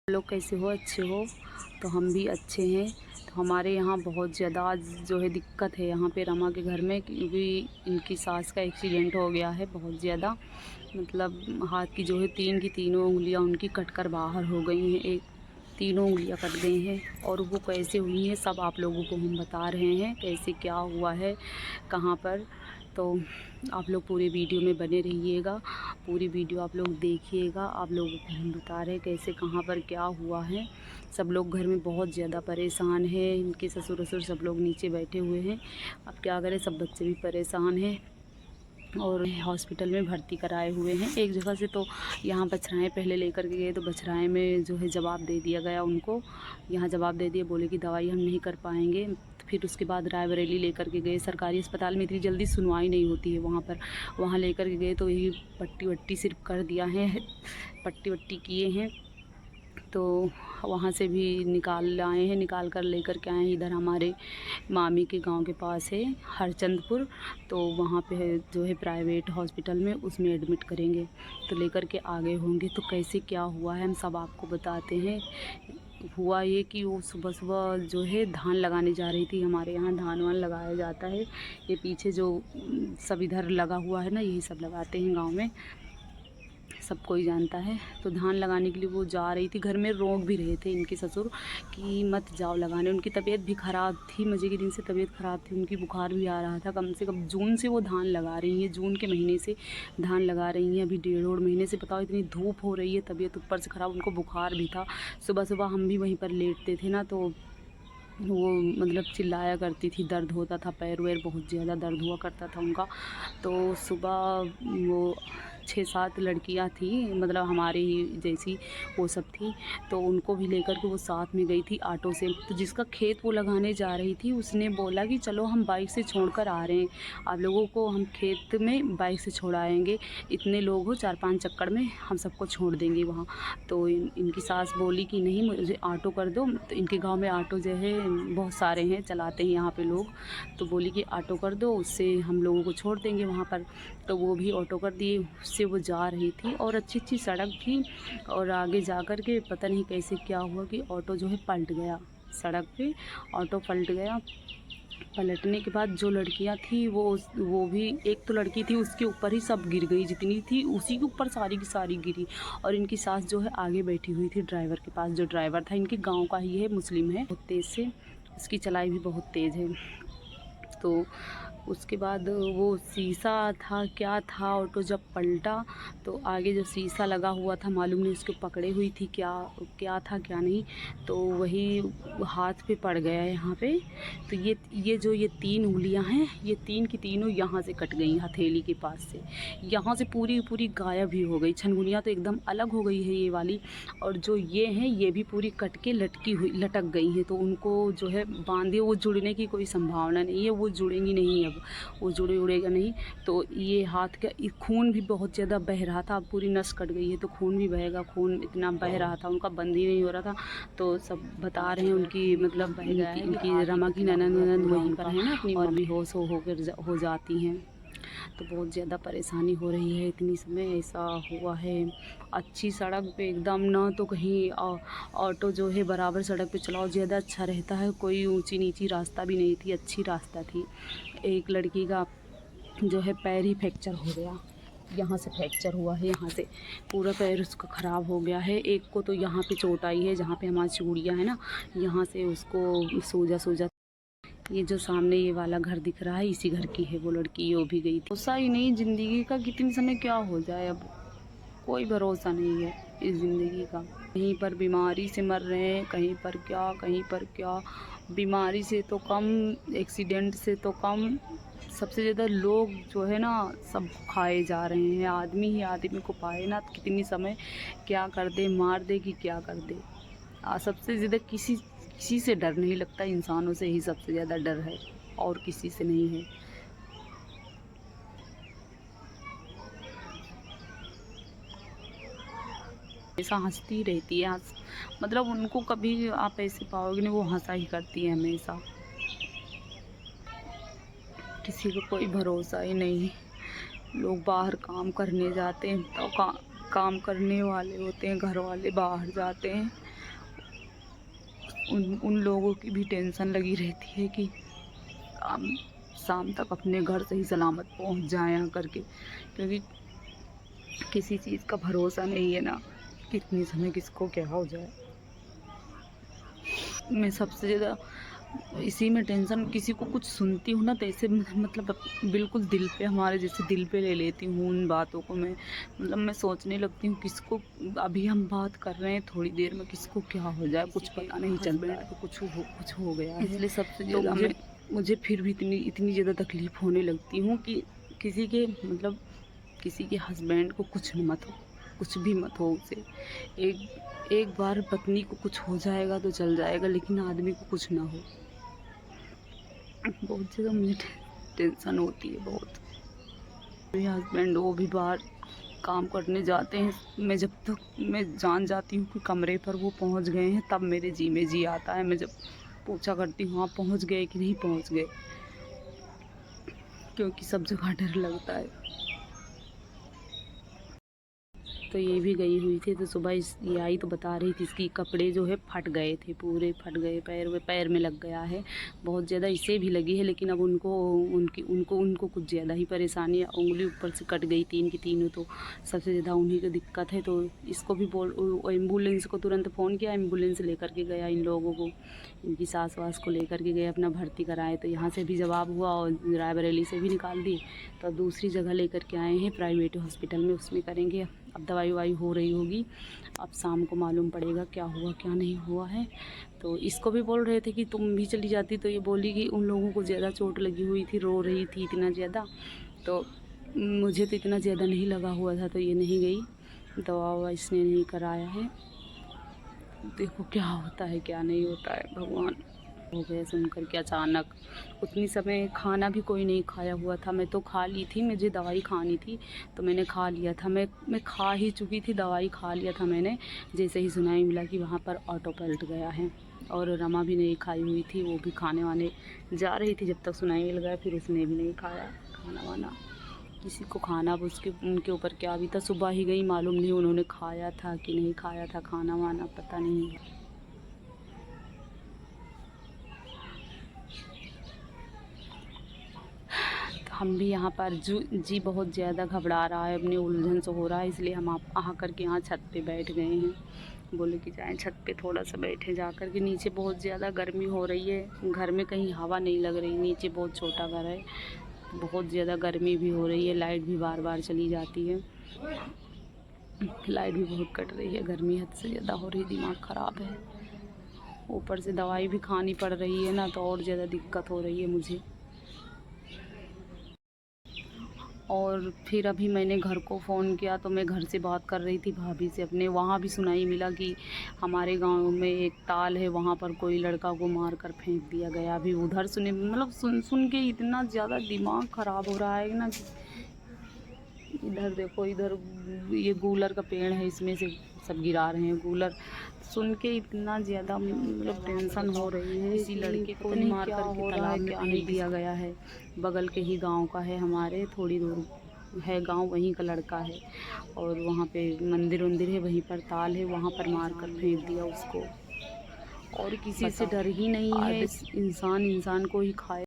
लोग कैसे हो? अच्छे हो? तो हम भी अच्छे हैं। तो हमारे यहाँ बहुत ज़्यादा आज जो है दिक्कत है यहाँ पे रमा के घर में, क्योंकि इनकी सास का एक्सीडेंट हो गया है बहुत ज़्यादा। मतलब हाथ की जो है तीन की तीनों उंगलियाँ उनकी कट कर बाहर हो गई हैं। एक तीनों उंगलियाँ कट गई हैं और वो कैसे हुई हैं सब आप लोगों को हम बता रहे हैं, कैसे क्या हुआ है कहाँ पर। तो आप लोग पूरे वीडियो में बने रहिएगा, पूरी वीडियो आप लोग देखिएगा। आप लोगों को हम बता रहे हैं कैसे कहाँ पर क्या हुआ है। सब लोग घर में बहुत ज़्यादा परेशान हैं। इनके ससुर ससुर सब लोग नीचे बैठे हुए हैं। अब क्या करें, सब बच्चे भी परेशान हैं और हॉस्पिटल में भर्ती कराए हुए हैं। एक जगह से तो यहाँ बछराएँ पहले लेकर के गए, तो बछराएँ में जो है जवाब दे दिया गया उनको। यहाँ जवाब दे दिए, बोले कि दवाई हम नहीं कर पाएंगे। फिर उसके बाद रायबरेली लेकर के गए। सरकारी अस्पताल में इतनी जल्दी सुनवाई नहीं होती है वहाँ पर। वहाँ लेकर के गए तो यही पट्टी वट्टी सिर्फ कर दिया है, पट्टी वट्टी किए हैं। तो वहाँ से भी निकाल आए हैं, निकाल कर लेकर के आए हैं। इधर हमारे मामी के गांव के पास है हरचंदपुर, तो वहाँ पे जो है प्राइवेट हॉस्पिटल में उसमें एडमिट करेंगे, तो लेकर के आगे होंगे। तो कैसे क्या हुआ है हम सब आपको बताते हैं। हुआ ये कि वो सुबह सुबह जो है धान लगाने जा रही थी। हमारे यहाँ धान वान लगाया जाता है। ये पीछे जो सब इधर लगा हुआ है ना, यही सब लगाते हैं गाँव में, सब कोई जानता है। तो धान लगाने के लिए वो जा रही थी। घर में रोक भी रहे थे इनके ससुर कि मत जाओ लगाने। उनकी तबीयत भी ख़राब थी, मजे के दिन से तबीयत ख़राब थी उनकी, बुखार भी आ रहा था। कम से कम जून से वो धान लगा रही हैं, जून के महीने से धान लगा रही हैं। अभी 1.5 महीने से बताओ, इतनी धूप हो रही है, तबीयत ऊपर से ख़राब, उनको बुखार भी था। सुबह सुबह हम भी वहीं पर लेटते थे ना, तो वो मतलब चिल्लाया करती थी, दर्द होता था, पैर वैर बहुत ज़्यादा दर्द हुआ करता था उनका। तो सुबह वो 6-7 लड़कियां थी, मतलब हमारे ही जैसी वो सब थी। तो उनको भी लेकर के वो साथ में गई थी ऑटो से। तो जिसका खेत वो लगाने जा रही थी उसने बोला कि चलो हम बाइक से छोड़कर आ रहे हैं, आप लोगों को हम खेत में बाइक से छोड़ाएंगे, इतने लोग हो 4-5 चक्कर में हम सबको छोड़ देंगे वहाँ। तो इनकी सास बोली कि नहीं, मुझे ऑटो कर दो। तो इनके गाँव में ऑटो जो है बहुत सारे हैं, चलाते हैं यहाँ पे लोग। तो बोली कि ऑटो कर दो, उससे हम लोगों को छोड़ देंगे वहाँ पर। तो वो भी ऑटो कर दिए, उससे वो जा रही थी और अच्छी अच्छी सड़क थी। और आगे जा कर के पता नहीं कैसे क्या हुआ कि ऑटो जो है पलट गया सड़क पे। ऑटो पलट गया, पलटने के बाद जो लड़कियां थी वो भी, एक तो लड़की थी उसके ऊपर ही सब गिर गई, जितनी थी उसी के ऊपर सारी की सारी गिरी। और इनकी सास जो है आगे बैठी हुई थी ड्राइवर के पास। जो ड्राइवर था इनके गांव का ही है, मुस्लिम है, बहुत तेज़ से, उसकी चलाई भी बहुत तेज़ है। तो उसके बाद वो शीशा था क्या था, ऑटो जब पलटा तो आगे जो शीशा लगा हुआ था मालूम नहीं उसको पकड़े हुई थी क्या क्या था क्या नहीं, तो वही हाथ पे पड़ गया यहाँ पे। तो ये जो ये 3 उंगलियां हैं, ये 3 की तीनों यहाँ से कट गई हथेली के पास से, यहाँ से पूरी पूरी गायब ही हो गई। छनगुनियाँ तो एकदम अलग हो गई है ये वाली, और जो ये हैं ये भी पूरी कट के लटक गई हैं। तो उनको जो है बांधे, वो जुड़ने की कोई संभावना नहीं है, वो जुड़ेंगी नहीं, अब वो जुड़ेगा नहीं। तो ये हाथ का खून भी बहुत ज़्यादा बह रहा था, अब पूरी नस कट गई है तो खून भी बहेगा, खून इतना बह रहा था उनका बंद ही नहीं हो रहा था। तो सब बता रहे हैं उनकी, मतलब इनकी रमा की ननद वहीं पर है ना अपनी, और बेहोश हो जाती हैं। तो बहुत ज़्यादा परेशानी हो रही है। इतनी समय ऐसा हुआ है, अच्छी सड़क पे एकदम ना, तो कहीं ऑटो जो है बराबर सड़क पे चलाओ ज़्यादा अच्छा रहता है, कोई ऊंची नीची रास्ता भी नहीं थी, अच्छी रास्ता थी। एक लड़की का जो है पैर ही फ्रैक्चर हो गया, यहाँ से फ्रैक्चर हुआ है, यहाँ से पूरा पैर उसका ख़राब हो गया है। एक को तो यहाँ पे चोट आई है, जहाँ पे हमारी चूड़ियाँ है ना, यहाँ से उसको सूजा। ये जो सामने ये वाला घर दिख रहा है, इसी घर की है वो लड़की, ये भी गई थी। भरोसा ही नहीं ज़िंदगी का, कितने समय क्या हो जाए, अब कोई भरोसा नहीं है इस ज़िंदगी का। कहीं पर बीमारी से मर रहे हैं, कहीं पर क्या, कहीं पर क्या। बीमारी से तो कम, एक्सीडेंट से तो कम, सबसे ज़्यादा लोग जो है ना सब खाए जा रहे हैं। आदमी ही आदमी को पाए ना, कितनी समय क्या कर दे, मार दे कि क्या कर दे। सबसे ज़्यादा किसी से डर नहीं लगता, इंसानों से ही सबसे ज़्यादा डर है, और किसी से नहीं है। हमेशा हंसती रहती है, मतलब उनको कभी आप ऐसे पाओगे नहीं, वो हंसा ही करती है हमेशा। किसी को कोई भरोसा ही नहीं। लोग बाहर काम करने जाते हैं तो काम करने वाले होते हैं, घर वाले बाहर जाते हैं, उन लोगों की भी टेंशन लगी रहती है कि शाम तक अपने घर सही सलामत पहुंच जाए यहाँ करके, क्योंकि किसी चीज़ का भरोसा नहीं है ना, कितनी समय किसको क्या हो जाए। मैं सबसे ज़्यादा इसी में टेंशन, किसी को कुछ सुनती हूँ ना तो ऐसे मतलब बिल्कुल दिल पे, हमारे जैसे दिल पे ले लेती हूँ उन बातों को। मैं मतलब मैं सोचने लगती हूँ किसको, अभी हम बात कर रहे हैं थोड़ी देर में किसको क्या हो जाए कुछ पता नहीं चलता है, तो कुछ हो गया है। इसलिए सबसे ज़्यादा मुझे फिर भी इतनी ज़्यादा तकलीफ़ होने लगती हूँ कि किसी के मतलब किसी के हस्बैंड को कुछ मत हो, कुछ भी मत हो उसे। एक बार पत्नी को कुछ हो जाएगा तो चल जाएगा, लेकिन आदमी को कुछ ना हो। बहुत ज़्यादा मुझे टेंशन होती है बहुत। मेरे हस्बैंड वो भी बाहर काम करने जाते हैं, मैं जब तक मैं जान जाती हूँ कि कमरे पर वो पहुँच गए हैं तब मेरे जी में जी आता है। मैं जब पूछा करती हूँ आप पहुँच गए कि नहीं पहुँच गए, क्योंकि सब जगह डर लगता है। तो ये भी गई हुई थी, तो सुबह ये आई तो बता रही थी इसकी कपड़े जो है फट गए थे, पूरे फट गए, पैर में लग गया है बहुत ज़्यादा। इसे भी लगी है, लेकिन अब उनको कुछ ज़्यादा ही परेशानी है। उंगली ऊपर से कट गई तीन की तीनों, तो सबसे ज़्यादा उन्हीं की दिक्कत है। तो इसको भी एम्बुलेंस को तुरंत फ़ोन किया, एम्बुलेंस लेकर के गया इन लोगों को, इनकी सास वास को लेकर के गए, अपना भर्ती कराए। तो यहाँ से भी जवाब हुआ और रायबरेली से भी निकाल दिए, तो दूसरी जगह लेकर के आए हैं प्राइवेट हॉस्पिटल में, उसमें करेंगे। अब दवाई ववाई हो रही होगी, अब शाम को मालूम पड़ेगा क्या हुआ क्या नहीं हुआ है। तो इसको भी बोल रहे थे कि तुम भी चली जाती, तो ये बोली कि उन लोगों को ज़्यादा चोट लगी हुई थी, रो रही थी इतना ज़्यादा, तो मुझे तो इतना ज़्यादा नहीं लगा हुआ था, तो ये नहीं गई, दवा ववा इसने नहीं कराया है। देखो क्या होता है क्या नहीं होता है, भगवान। हो गया सुनकर के अचानक। उतनी समय खाना भी कोई नहीं खाया हुआ था, मैं तो खा ली थी, मुझे दवाई खानी थी तो मैंने खा लिया था। मैं खा ही चुकी थी, दवाई खा लिया था मैंने। जैसे ही सुनाई मिला कि वहाँ पर ऑटो पलट गया है, और रमा भी नहीं खाई हुई थी, वो भी खाने वाने जा रही थी, जब तक सुनाई मिल गया फिर उसने भी नहीं खाया खाना वाना। किसी को खाना अब उनके ऊपर क्या भी था, सुबह ही गई, मालूम नहीं उन्होंने खाया था कि नहीं खाया था खाना वाना, पता नहीं। हम भी यहाँ पर जी बहुत ज़्यादा घबरा रहा है, अपनी उलझन से हो रहा है, इसलिए हम आ कर के यहाँ छत पे बैठ गए हैं। बोले कि जाएं छत पे थोड़ा सा बैठे, जा कर के नीचे बहुत ज़्यादा गर्मी हो रही है, घर में कहीं हवा नहीं लग रही, नीचे बहुत छोटा घर है, बहुत ज़्यादा गर्मी भी हो रही है, लाइट भी बार बार चली जाती है, लाइट भी बहुत कट रही है, गर्मी हद से ज़्यादा हो रही, दिमाग ख़राब है। ऊपर से दवाई भी खानी पड़ रही है ना, तो और ज़्यादा दिक्कत हो रही है मुझे। और फिर अभी मैंने घर को फ़ोन किया, तो मैं घर से बात कर रही थी भाभी से अपने, वहाँ भी सुनाई मिला कि हमारे गांव में एक ताल है, वहाँ पर कोई लड़का को मार कर फेंक दिया गया। अभी उधर सुने, मतलब सुन के इतना ज़्यादा दिमाग ख़राब हो रहा है ना। इधर देखो, इधर ये गूलर का पेड़ है, इसमें से सब गिरा रहे हैं गूलर। सुन के इतना ज़्यादा मतलब टेंशन हो रही है। इसी लड़के को नहीं मार करके तालाब में फेंक दिया गया है, बगल के ही गांव का है, हमारे थोड़ी दूर है गांव, वहीं का लड़का है, और वहाँ पे मंदिर है, वहीं पर ताल है, वहाँ पर मार कर फेंक दिया उसको। और किसी से डर ही नहीं है, इंसान को ही खाए।